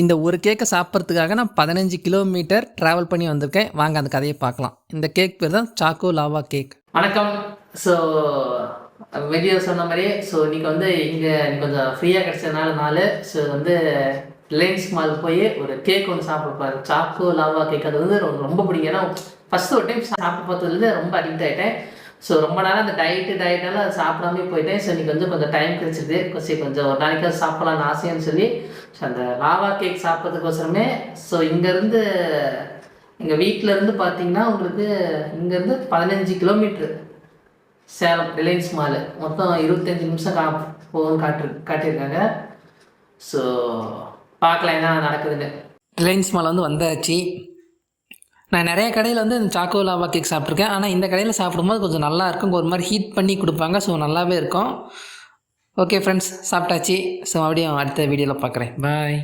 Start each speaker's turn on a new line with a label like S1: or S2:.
S1: இந்த ஒரு கேக்கை சாப்பிட்றதுக்காக நான் 15 கிலோமீட்டர் ட்ராவல் பண்ணி வந்திருக்கேன். வாங்க அந்த கதையை பார்க்கலாம். இந்த கேக் பேர் தான் சாக்கோ லாவா கேக். வணக்கம். ஸோ வீடியோ சொன்ன மாதிரியே இன்னைக்கு இங்கே கொஞ்சம் ஃப்ரீயாக கிடச்சதுனால ரிலையன்ஸ் மால் போய் ஒரு கேக் ஒன்று சாப்பிட்ருப்பாரு. Choco lava cake. அது ரொம்ப பிடிக்கும். ஏன்னா ஃபஸ்ட்டு ஒரு டைம் சாப்பிட்டு பார்த்ததுலேருந்து ரொம்ப அடிக்ட் ஆகிட்டேன். ரொம்ப நாளாக அந்த டயட்டால் அதை சாப்பிடாமே போயிட்டேன். இன்னைக்கு கொஞ்சம் டைம் கிடச்சிது. கொஞ்சம் ஒரு நாளைக்கு சாப்பிட்லான்னு ஆசைன்னு சொல்லி அந்த லாவா கேக் சாப்பிட்றதுக்கோசரமே இங்கேருந்து எங்கள் வீட்டிலேருந்து பார்த்தீங்கன்னா உங்களுக்கு இங்கேருந்து 15 கிலோமீட்ரு சேலம் ரிலையன்ஸ் மாலு. மொத்தம் 25 நிமிஷம் போகும்னு காட்டியிருக்காங்க. பார்க்கலாம் என்ன நடக்குதுன்னு. ரிலையன்ஸ் மால் வந்தாச்சு. நான் நிறைய கடையில் இந்த சாக்கோ லாவா கேக் சாப்பிட்ருக்கேன். ஆனால் இந்த கடையில் சாப்பிடும்போது கொஞ்சம் நல்லா இருக்கும். ஒரு மாதிரி ஹீட் பண்ணி கொடுப்பாங்க. நல்லாவே இருக்கும். ஓகே ஃப்ரெண்ட்ஸ், சாப்பிட்டாச்சு. மறுபடியும் அடுத்த வீடியோவில் பார்க்குறேன். பாய்.